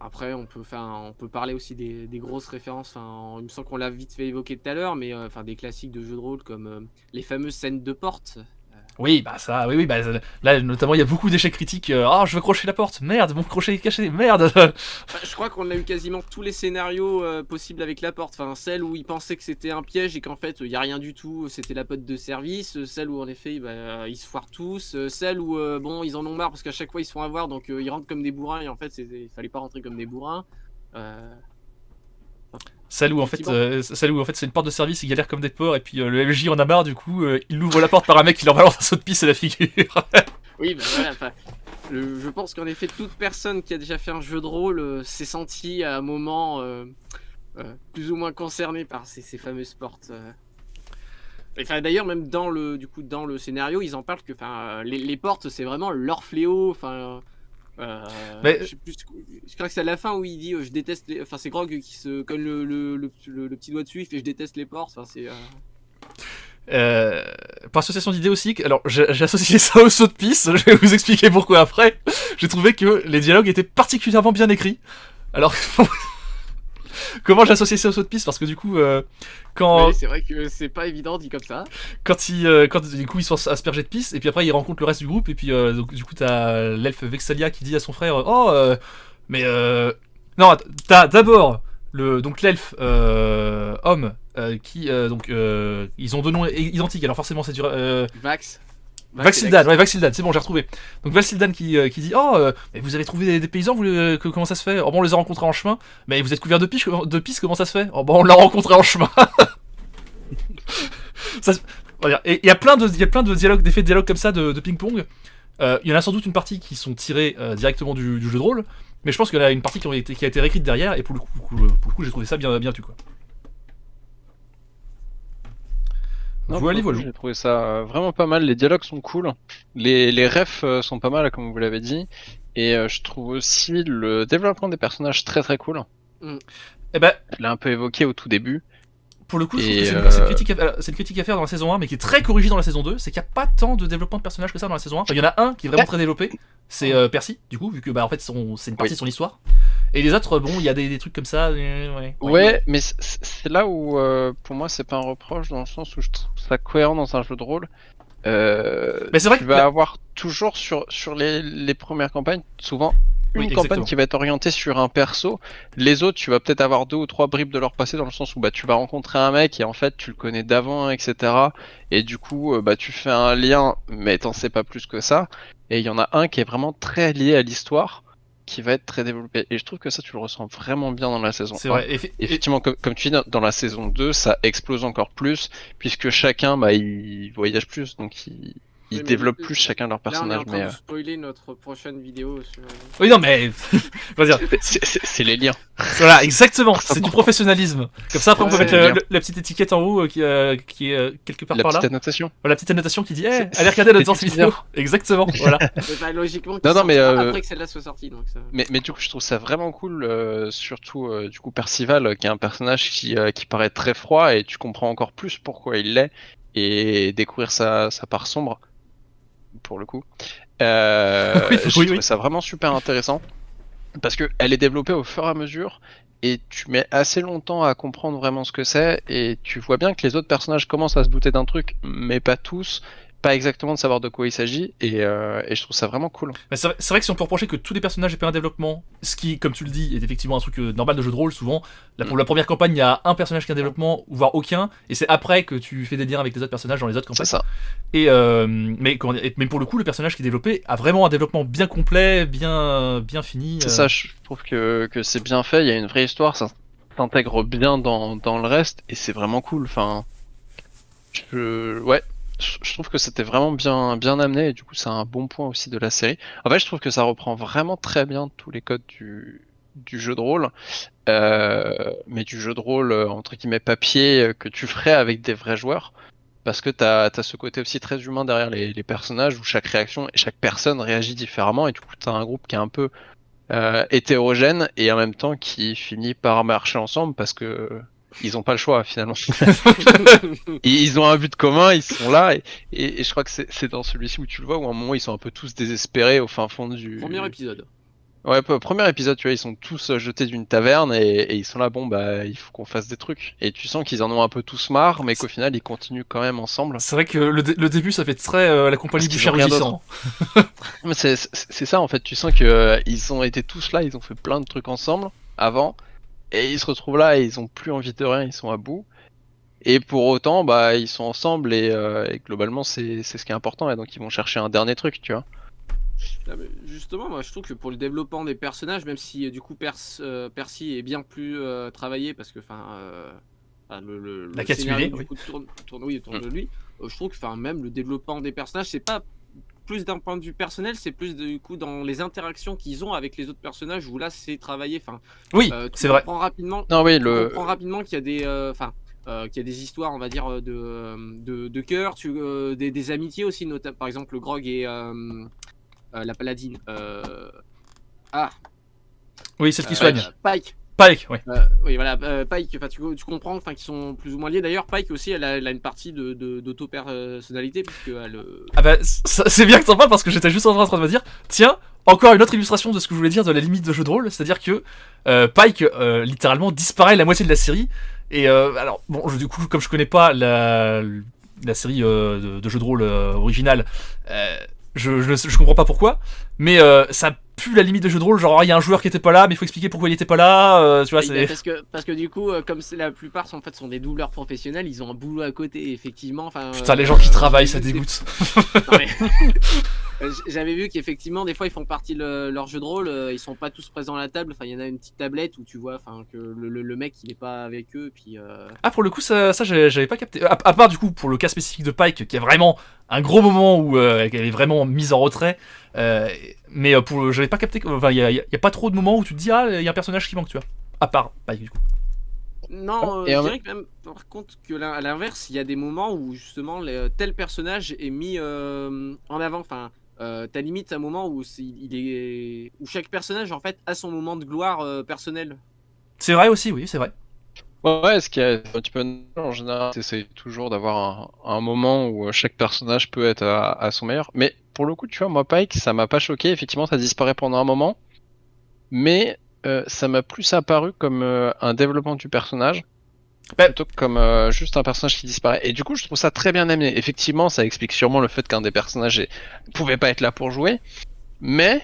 Après, on peut parler aussi des grosses références. Enfin, il me semble qu'on l'a vite fait évoquer tout à l'heure, mais enfin, des classiques de jeux de rôle comme les fameuses scènes de porte. Oui, bah ça, oui, bah là notamment il y a beaucoup d'échecs critiques. Ah, je veux crocher la porte, merde, mon crochet est caché, merde. Enfin, je crois qu'on a eu quasiment tous les scénarios possibles avec la porte. Enfin, celle où ils pensaient que c'était un piège et qu'en fait il y a rien du tout, c'était la pote de service. Celle où en effet ils se foirent tous. Celle où bon ils en ont marre parce qu'à chaque fois ils se font avoir donc ils rentrent comme des bourrins et en fait il fallait pas rentrer comme des bourrins. Celle où en fait, Effectivement. c'est une porte de service, ils galèrent comme des porcs et puis le MJ en a marre, du coup il ouvre la porte par un mec qui leur balance un saut de pisse à la figure. Oui, bah voilà. Enfin, je pense qu'en effet toute personne qui a déjà fait un jeu de rôle s'est sentie à un moment plus ou moins concernée par ces fameuses portes. Enfin, d'ailleurs, même dans le scénario, ils en parlent que les portes, c'est vraiment leur fléau. Enfin, Mais je sais plus, je crois que c'est à la fin où il dit je déteste les. Enfin, c'est Grog qui se colle le petit doigt dessus, il fait je déteste les portes. Enfin, c'est. par association d'idées aussi, alors j'ai associé ça au saut de pisse, je vais vous expliquer pourquoi après. J'ai trouvé que les dialogues étaient particulièrement bien écrits. Alors, comment j'ai associé ça au saut de pisse? Parce que du coup, quand, Oui, c'est vrai que c'est pas évident dit comme ça. quand du coup ils sont aspergés de pisse, et puis après ils rencontrent le reste du groupe, et puis donc, du coup t'as l'elfe Vexalia qui dit à son frère oh, mais non, t'as d'abord donc l'elfe homme qui donc ils ont deux noms identiques, alors forcément c'est dur. Vax. Vaxildan, ouais, Vaxildan, c'est bon, j'ai retrouvé. Donc Vaxildan qui dit oh, mais vous avez trouvé des paysans, comment ça se fait? Oh bon, on les a rencontrés en chemin, mais vous êtes couverts de pisse, comment ça se fait? Oh bon, on l'a rencontré en chemin. Ça, on va dire, et il y a plein de dialogues, d'effets de dialogue comme ça de ping-pong. Il y en a sans doute une partie qui sont tirées directement du jeu de rôle, mais je pense qu'il y en a une partie qui a été réécrite derrière, et pour le coup j'ai trouvé ça bien tu quoi. Non, Voilà, pour le coup, voilà. j'ai trouvé ça vraiment pas mal. Les dialogues sont cool. Les refs sont pas mal, comme vous l'avez dit. Et je trouve aussi le développement des personnages très très cool. Et ben, Je l'ai un peu évoqué au tout début. pour le coup, je trouve Et, que c'est une critique à faire dans la saison 1, mais qui est très corrigée dans la saison 2. C'est qu'il n'y a pas tant de développement de personnages que ça dans la saison 1. Enfin, il y en a un qui est vraiment très développé, c'est Percy, du coup, vu que bah, en fait, c'est une partie Oui. de son histoire. Et les autres, bon, il y a des trucs comme ça. Ouais, mais c'est là où pour moi c'est pas un reproche dans le sens où je trouve ça cohérent dans un jeu de rôle. Mais c'est vrai Tu que vas avoir toujours sur les premières campagnes, souvent Oui, une campagne exactement. qui va être orientée sur un perso. Les autres, tu vas peut-être avoir 2 ou 3 bribes de leur passé dans le sens où bah, tu vas rencontrer un mec et en fait tu le connais d'avant, etc. Et du coup, bah, tu fais un lien, mais t'en sais pas plus que ça. Et il y en a un qui est vraiment très lié à l'histoire, qui va être très développé. Et je trouve que ça, tu le ressens vraiment bien dans la saison C'est 1. vrai. Effectivement, comme tu dis, dans la saison 2, ça explose encore plus, puisque chacun, bah, il voyage plus, donc ils Oui, mais développent plus chacun leur Là, on est personnage. en train Mais de spoiler notre prochaine vidéo sur. Oui, non, mais. On va dire. c'est les liens. Voilà, exactement. C'est du professionnalisme. Comme ça, après, on peut Ouais, mettre c'est bien. la petite étiquette en haut qui est quelque part La par là. petite annotation. Voilà, la petite annotation qui dit C'est- allez regarder notre c'est ancienne vidéo. Exactement, voilà. Bah, logiquement, Non, non, mais, après que celle-là soit sortie. Donc ça... Mais du coup, je trouve ça vraiment cool, surtout du coup Percival, qui est un personnage qui paraît très froid et tu comprends encore plus pourquoi il l'est et découvrir sa part sombre, pour le coup. Oui, J'ai oui, trouvé ça vraiment super intéressant parce que elle est développée au fur et à mesure et tu mets assez longtemps à comprendre vraiment ce que c'est et tu vois bien que les autres personnages commencent à se douter d'un truc, mais pas tous. Pas exactement de savoir de quoi il s'agit et je trouve ça vraiment cool. Mais c'est vrai que si on peut reprocher que tous les personnages aient pas un développement, ce qui, comme tu le dis, est effectivement un truc normal de jeu de rôle, souvent, pour la première campagne, il y a un personnage qui a un développement, voire aucun, et c'est après que tu fais des liens avec les autres personnages dans les autres C'est campagnes. ça. Et, mais pour le coup, le personnage qui est développé a vraiment un développement bien complet, bien fini. C'est ça, je trouve que c'est bien fait, il y a une vraie histoire, ça s'intègre bien dans le reste, et c'est vraiment cool. Enfin, ouais, je trouve que c'était vraiment bien amené, et du coup, c'est un bon point aussi de la série. En fait, je trouve que ça reprend vraiment très bien tous les codes du jeu de rôle, mais du jeu de rôle entre guillemets papier que tu ferais avec des vrais joueurs. Parce que t'as ce côté aussi très humain derrière les personnages où chaque réaction et chaque personne réagit différemment et du coup t'as un groupe qui est un peu hétérogène et en même temps qui finit par marcher ensemble parce que ils ont pas le choix finalement. Ils ont un but commun, ils sont là, et je crois que c'est dans celui-ci où tu le vois, où à un moment ils sont un peu tous désespérés au fin fond du... Premier épisode. Ouais, premier épisode, tu vois, ils sont tous jetés d'une taverne et ils sont là, bon bah il faut qu'on fasse des trucs. Et tu sens qu'ils en ont un peu tous marre, mais qu'au final ils continuent quand même ensemble. C'est vrai que le début, ça fait très la compagnie Parce du qu'ils chien ont rien rugissant. Mais c'est ça en fait, tu sens que ils ont été tous là, ils ont fait plein de trucs ensemble avant, et ils se retrouvent là et ils ont plus envie de rien, ils sont à bout. Et pour autant, bah ils sont ensemble et globalement c'est ce qui est important, et donc ils vont chercher un dernier truc, tu vois. Ah, mais justement, moi je trouve que pour le développement des personnages, même si du coup Percy est bien plus travaillé parce que La le quête scénario suivie, du coup tourne de lui, je trouve que même le développement des personnages, c'est pas plus d'un point de vue personnel, c'est plus du coup dans les interactions qu'ils ont avec les autres personnages où là c'est travaillé. Oui, Tu c'est vrai. comprends rapidement, Non oui, tu comprends rapidement qu'il y a des qu'il y a des histoires, on va dire, de cœur, des amitiés aussi, notamment par exemple le Grog et la paladine. Oui, celle qui soigne. Pike. Pike, ouais. Oui, voilà, Pike, tu comprends qu'ils sont plus ou moins liés. D'ailleurs, Pike aussi, elle a une partie d'auto-personnalité, puisque elle. Ah bah, c'est bien que t'en parles parce que j'étais juste en train de me dire, tiens, encore une autre illustration de ce que je voulais dire de la limite de jeu de rôle, c'est-à-dire que Pike littéralement disparaît la moitié de la série. Et alors, bon, du coup, comme je connais pas la série de jeux de rôle originale, je comprends pas pourquoi, mais ça pue la limite de jeu de rôle, genre il y a un joueur qui était pas là, mais il faut expliquer pourquoi il était pas là, tu vois, c'est... Parce que du coup, comme la plupart sont, en fait, sont des doubleurs professionnels, ils ont un boulot à côté, effectivement. Putain, les gens qui travaillent, ça dégoûte. Non, mais... J'avais vu qu'effectivement, des fois, ils font partie de leur jeu de rôle, ils sont pas tous présents à la table. Enfin, il y en a une petite tablette où tu vois que le mec, il est pas avec eux. Puis, Ah, pour le coup, ça j'avais pas capté. À part, du coup, pour le cas spécifique de Pike, qui est vraiment un gros moment où elle est vraiment mise en retrait. Mais j'avais pas capté. Enfin, il y a pas trop de moments où tu te dis, ah, il y a un personnage qui manque, tu vois. À part Pike, du coup. Non, je dirais que même, par contre, à l'inverse, il y a des moments où justement tel personnage est mis en avant. Enfin, t'as limite un moment où où chaque personnage en fait a son moment de gloire personnel. C'est vrai aussi, oui, c'est vrai. Ouais, ce qui est un petit peu en général, t'essayes toujours d'avoir un moment où chaque personnage peut être à son meilleur. Mais pour le coup, tu vois, moi, Pike, ça m'a pas choqué. Effectivement, ça disparaît pendant un moment. Mais ça m'a plus apparu comme un développement du personnage. Plutôt que comme juste un personnage qui disparaît. Et du coup, je trouve ça très bien amené. Effectivement, ça explique sûrement le fait qu'un des personnages pouvait pas être là pour jouer. Mais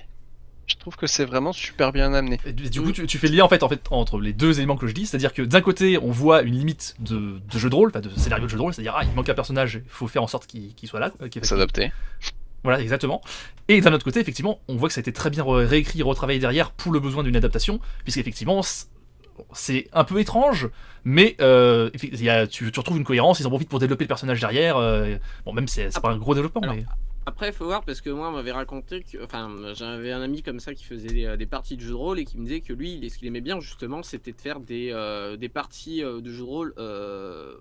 je trouve que c'est vraiment super bien amené. Et du coup, tu fais le lien en fait entre les deux éléments que je dis, c'est-à-dire que d'un côté, on voit une limite de jeu de rôle, enfin de scénario de jeu de rôle, c'est-à-dire il manque un personnage, il faut faire en sorte qu'il soit là, S'adapter. Voilà, exactement. Et d'un autre côté, effectivement, on voit que ça a été très bien réécrit et retravaillé derrière pour le besoin d'une adaptation, puisqu'effectivement, c'est un peu étrange, mais tu retrouves une cohérence, ils en profitent pour développer le personnage derrière. Bon, même c'est pas un gros développement, alors, mais... Après, il faut voir, parce que moi, on m'avait raconté que. Enfin, j'avais un ami comme ça qui faisait des parties de jeux de rôle et qui me disait que lui, ce qu'il aimait bien, justement, c'était de faire des parties de jeux de rôle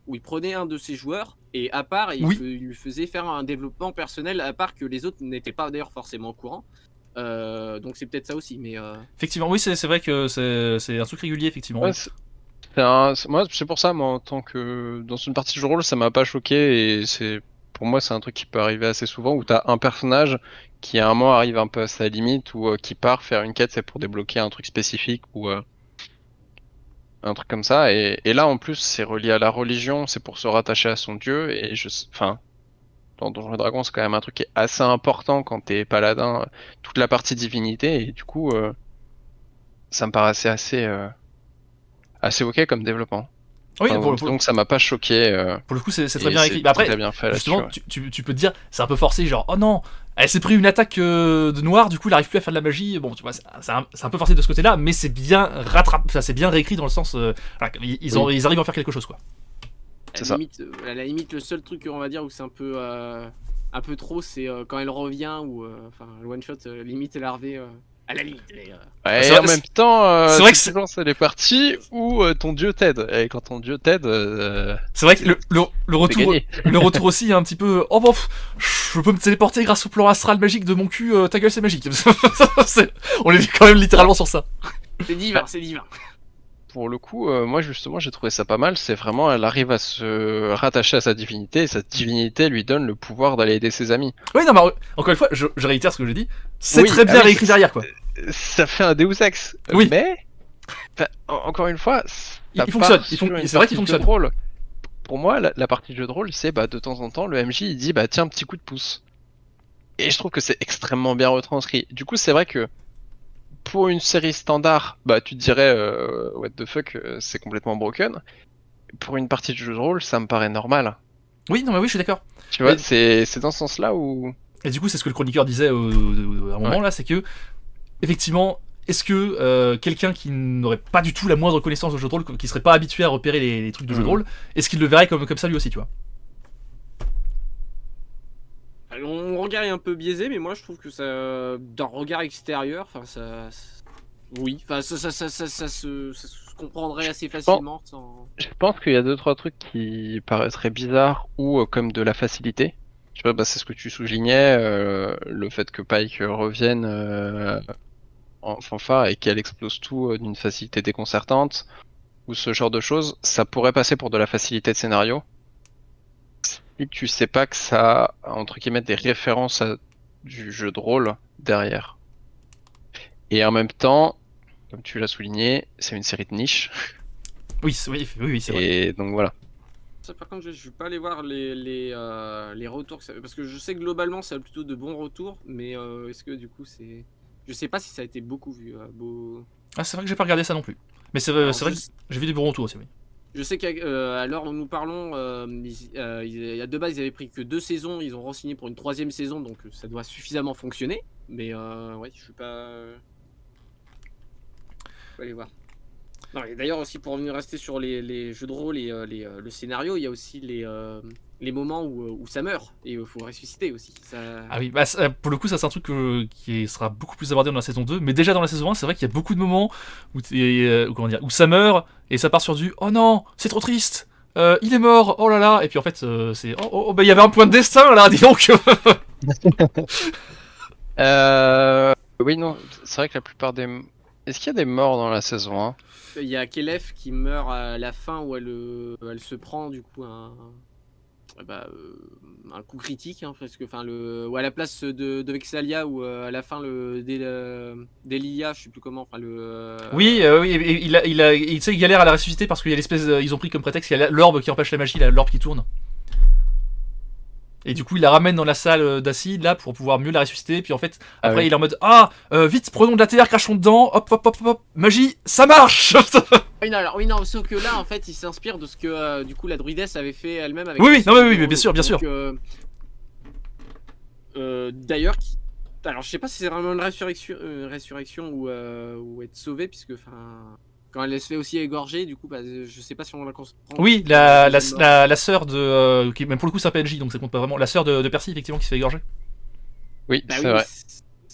où il prenait un de ses joueurs et à part, il lui faisait faire un développement personnel à part que les autres n'étaient pas d'ailleurs forcément au courant. Donc c'est peut-être ça aussi, mais. Effectivement, oui, c'est vrai que c'est un truc régulier, effectivement. Ouais, moi, c'est pour ça, moi, en tant que dans une partie de jeu de rôle, ça m'a pas choqué, et pour moi, c'est un truc qui peut arriver assez souvent où t'as un personnage qui à un moment arrive un peu à sa limite ou qui part faire une quête, c'est pour débloquer un truc spécifique ou un truc comme ça. Et là, en plus, c'est relié à la religion, c'est pour se rattacher à son dieu. Et dans Donjons et Dragons, c'est quand même un truc qui est assez important quand t'es paladin, toute la partie divinité. Et du coup, ça me paraissait assez ok comme développement. Oui, donc ça m'a pas choqué. Pour le coup, c'est très bien écrit. Mais après, très bien fait justement, tu peux te dire, c'est un peu forcé, genre, oh non, elle s'est pris une attaque de noir, du coup, elle arrive plus à faire de la magie. Bon, tu vois, c'est un peu forcé de ce côté-là, mais c'est bien c'est bien réécrit dans le sens, ils arrivent à en faire quelque chose, quoi. À la limite, le seul truc on va dire où c'est un peu trop, c'est quand elle revient ou le one shot limite larvé. À la limite. Ouais, et en même temps, c'est vrai que c'est les parties où ton dieu t'aide. Et quand ton dieu t'aide, c'est vrai que le retour aussi est un petit peu. Oh bon, je peux me téléporter grâce au plan astral magique de mon cul. Ta gueule, c'est magique. On est quand même littéralement sur ça. C'est divin, c'est divin. pour le coup, moi justement, j'ai trouvé ça pas mal. C'est vraiment, elle arrive à se rattacher à sa divinité, et sa divinité lui donne le pouvoir d'aller aider ses amis. Oui, non, mais encore une fois, je réitère ce que j'ai dit. C'est Oui, très bien ah oui, réécrit derrière, quoi. Ça fait un Deus Ex. Oui. Mais, enfin, encore une fois, Il fonctionne. C'est vrai qu'il fonctionne. Drôle. Pour moi, la partie de jeu de rôle, c'est de temps en temps, le MJ il dit tiens, un petit coup de pouce. Et je trouve que c'est extrêmement bien retranscrit. Du coup, c'est vrai que pour une série standard, tu te dirais what the fuck, c'est complètement broken. Pour une partie de jeu de rôle, ça me paraît normal. Oui, non, mais oui, je suis d'accord. Tu vois, Mais- c'est dans ce sens-là où. Et du coup, c'est ce que le chroniqueur disait à un moment là, c'est que, effectivement, est-ce que quelqu'un qui n'aurait pas du tout la moindre connaissance de jeu de rôle, qui serait pas habitué à repérer les trucs de jeu de rôle, est-ce qu'il le verrait comme ça lui aussi, tu vois? Alors, mon regard est un peu biaisé, mais moi je trouve que ça, d'un regard extérieur, enfin ça, oui, enfin ça se comprendrait assez facilement. Sans... Je pense qu'il y a 2-3 trucs qui paraîtraient bizarres ou comme de la facilité. Tu vois, c'est ce que tu soulignais, le fait que Pike revienne en fanfare et qu'elle explose tout d'une facilité déconcertante, ou ce genre de choses, ça pourrait passer pour de la facilité de scénario. Si tu sais pas que ça a, entre guillemets, des références à du jeu de rôle derrière. Et en même temps, comme tu l'as souligné, c'est une série de niche. Oui, oui, c'est vrai. Et donc voilà. Ça, par contre, je vais pas aller voir les retours, parce que je sais que globalement ça a plutôt de bons retours, mais est-ce que du coup c'est, je sais pas si ça a été beaucoup vu. Ah, c'est vrai que j'ai pas regardé ça non plus. Mais c'est Alors, vrai que j'ai vu des bons retours aussi, oui. Je sais qu'à l'heure où nous parlons, il y a de base, ils avaient pris que 2 saisons, ils ont re-signé pour une 3e saison, donc ça doit suffisamment fonctionner. Mais ouais, je suis pas. Faut aller voir. Non, et d'ailleurs aussi pour rester sur les jeux de rôle et le scénario, il y a aussi les moments où ça meurt et il faut ressusciter aussi. Ça... Ah oui, pour le coup, ça c'est un truc qui sera beaucoup plus abordé dans la saison 2. Mais déjà dans la saison 1, c'est vrai qu'il y a beaucoup de moments comment dire, où ça meurt et ça part sur du oh non, c'est trop triste, il est mort, oh là là. Et puis en fait, c'est il y avait un point de destin là, dis donc. Oui, non, c'est vrai que la plupart des. Est-ce qu'il y a des morts dans la saison 1? Il y a Kelef qui meurt à la fin où elle se prend du coup un coup critique, hein, presque. Enfin, ou à la place de Vexalia, ou à la fin d'Elia, je sais plus comment. Enfin, Oui, tu sais, il galère à la ressusciter parce qu'il y a l'espèce, ils ont pris comme prétexte qu'il y a l'orbe qui empêche la magie, l'orbe qui tourne. Et du coup, il la ramène dans la salle d'acide là pour pouvoir mieux la ressusciter. Puis en fait, après, oui. il est en mode vite, prenons de la terre, crachons dedans, hop, hop, hop, hop, magie, ça marche. Oui, non, sauf que là, en fait, il s'inspire de ce que du coup la druidesse avait fait elle-même avec. Oui, bien sûr, bien sûr. D'ailleurs, alors je sais pas si c'est vraiment une résurrection ou être sauvé, puisque enfin. Quand elle se fait aussi égorger, du coup, je sais pas si on la comprend. Oui, la sœur de. Qui, même pour le coup, c'est un PNJ, donc ça compte pas vraiment. La sœur de Percy, effectivement, qui se fait égorger. Oui, Bah c'est oui, vrai.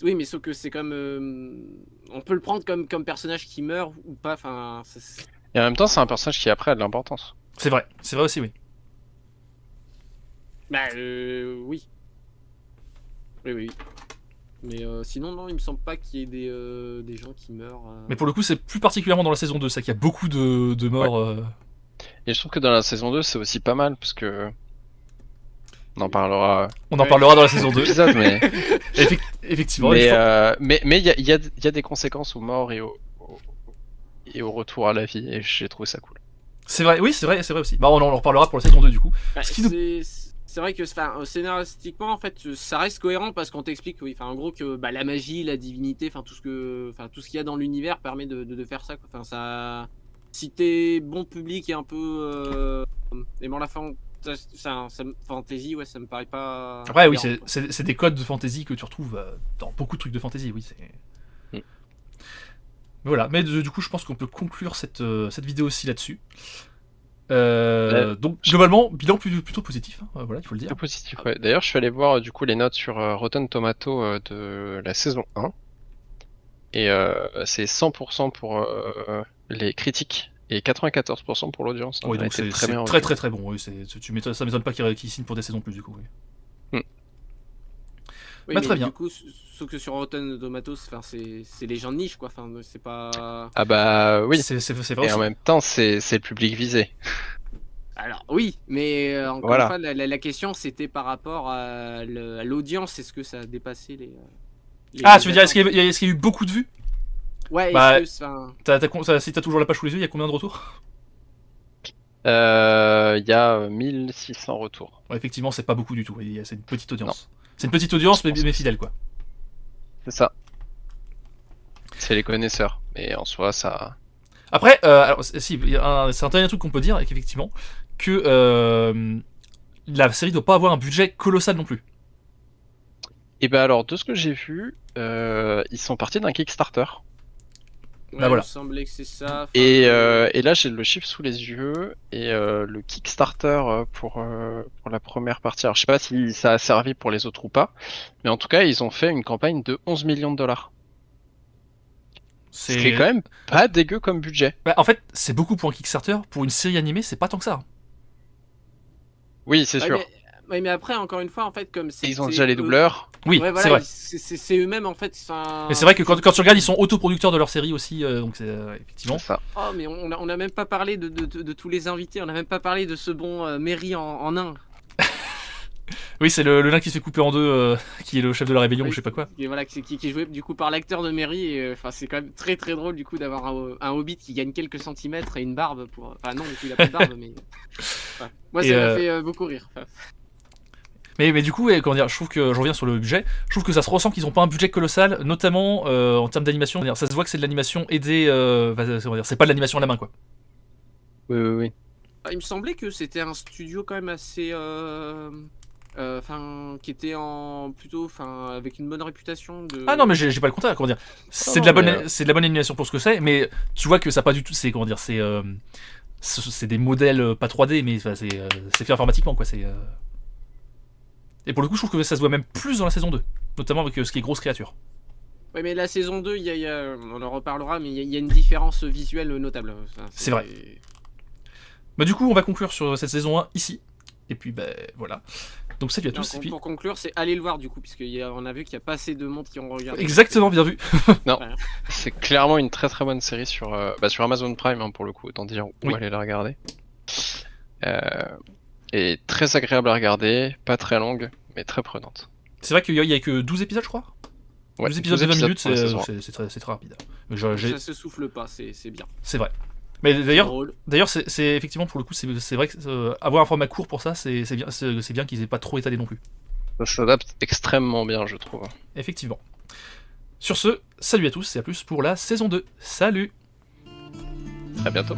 Oui, mais sauf que c'est comme. On peut le prendre comme personnage qui meurt ou pas. Enfin. Et en même temps, c'est un personnage qui après a de l'importance. C'est vrai aussi, oui. Bah, oui. Oui. Mais sinon, non, il me semble pas qu'il y ait des gens qui meurent. Mais pour le coup, c'est plus particulièrement dans la saison 2, ça qu'il y a beaucoup de morts. Et je trouve que dans la saison 2, c'est aussi pas mal, parce que. On en parlera. On en parlera dans la saison 2. Épisode, mais. Effectivement. Mais il y a des conséquences aux morts et au retour à la vie, et j'ai trouvé ça cool. C'est vrai, oui, c'est vrai aussi. Bah, on en reparlera pour la saison 2 du coup. Bah, c'est vrai que scénaristiquement, en fait, ça reste cohérent parce qu'on t'explique, oui, en gros, que la magie, la divinité, tout ce qu'il y a dans l'univers permet de faire ça, quoi. Enfin, ça. Si t'es bon public et un peu aimant la fantasy, ouais, ça me paraît pas. Ouais, oui, cohérent, c'est des codes de fantasy que tu retrouves dans beaucoup de trucs de fantasy, oui. Voilà, mais du coup, je pense qu'on peut conclure cette vidéo aussi là-dessus. Donc, globalement, bilan plutôt positif, hein, voilà, il faut le dire. Plutôt positif, ouais. D'ailleurs, je suis allé voir du coup les notes sur Rotten Tomato de la saison 1. Et c'est 100% pour les critiques et 94% pour l'audience. Oui, donc c'est très bon. Oui, ça m'étonne pas qu'ils signent pour des saisons plus, du coup. Oui. Oui, Bah, mais très bien. du coup, sauf que sur Rotten Tomatoes, c'est les gens de niche, quoi. Enfin, c'est pas. Ah bah oui. C'est vrai Et en aussi. même temps, c'est le public visé. Alors oui, mais encore une Voilà. fois, la question c'était par rapport à l'audience, est-ce que ça a dépassé les Ah, tu veux dire, est-ce attentes. qu'il y a eu beaucoup de vues? Ouais, est-ce Bah, que ça. si t'as toujours la page sous les yeux, il y a combien de retours? Il y a 1600 retours. Ouais, effectivement, c'est pas beaucoup du tout. C'est une petite Non, audience. C'est une petite audience, je pense mais que fidèle, quoi. c'est ça. C'est les connaisseurs. Mais en soi, ça. Après, alors, si, c'est un dernier truc qu'on peut dire, qu'effectivement, que la série doit pas avoir un budget colossal non plus. Et ben alors, de ce que j'ai vu, ils sont partis d'un Kickstarter. Ouais, voilà. il me semblait que c'est ça. Enfin, Et là, j'ai le chiffre sous les yeux. Et le Kickstarter pour la première partie. Alors, je sais pas si ça a servi pour les autres ou pas. Mais en tout cas, ils ont fait une campagne de 11 millions de dollars. Ce qui est quand même pas dégueu comme budget. Bah, en fait, c'est beaucoup pour un Kickstarter. Pour une série animée, c'est pas tant que ça. Oui, c'est ouais, sûr. mais après, encore une fois, en fait, comme Et c'est. ils ont déjà les doubleurs. Oui, Ouais, c'est voilà, vrai. c'est eux-mêmes en fait. Mais c'est vrai que quand tu regardes, ils sont autoproducteurs de leur série aussi, donc c'est effectivement. C'est ça. Oh, mais on a même pas parlé de tous les invités, on a même pas parlé de ce bon Mary en nain. Oui, c'est le nain qui se fait couper en deux, qui est le chef de la rébellion Oui, ou je sais pas quoi. Et voilà, qui est joué du coup par l'acteur de Mary. Et enfin, c'est quand même très très drôle du coup d'avoir un hobbit qui gagne quelques centimètres et une barbe pour. Enfin, non, du coup, il a pas de barbe, mais. Enfin, moi, Et, ça m'a fait beaucoup rire. Enfin, Mais du coup, ouais, comment dire, je trouve que je reviens sur le budget. Je trouve que ça se ressent qu'ils ont pas un budget colossal, notamment en termes d'animation. Ça se voit que c'est de l'animation aidée. Comment dire, c'est pas de l'animation à la main, quoi. Oui. il me semblait que c'était un studio quand même assez. Enfin, qui était plutôt, enfin, avec une bonne réputation de. Ah non, mais j'ai pas le contraire. Comment dire, c'est non, de la mais, bonne, c'est de la bonne animation pour ce que c'est. Mais tu vois que ça pas du tout. C'est comment dire, c'est des modèles pas 3D, mais enfin, c'est fait informatiquement, quoi. Et pour le coup, je trouve que ça se voit même plus dans la saison 2, notamment avec ce qui est grosse créature. Ouais, mais la saison 2, on en reparlera, mais il y a une différence visuelle notable. Enfin, C'est vrai. Bah du coup, on va conclure sur cette saison 1 ici. Et puis, ben voilà. Donc salut à tous. Donc, Et puis... pour conclure, c'est aller le voir du coup, puisqu'on a vu qu'il n'y a pas assez de monde qui ont regardé. Exactement, bien vu. Non, Voilà. c'est clairement une très très bonne série sur Amazon Prime, hein, pour le coup, autant dire où Oui. aller la regarder. Et très agréable à regarder, pas très longue, mais très prenante. C'est vrai qu'il y a que 12 épisodes, je crois. Ouais, 12 épisodes de 20 minutes, pour la saison. c'est très rapide. Ça se souffle pas, c'est bien. C'est vrai. Mais C'est d'ailleurs, drôle. c'est effectivement pour le coup, c'est vrai que avoir un format court pour ça, c'est bien qu'ils aient pas trop étalé non plus. Ça s'adapte extrêmement bien, je trouve. Effectivement. Sur ce, salut à tous et à plus pour la saison 2. Salut! À bientôt.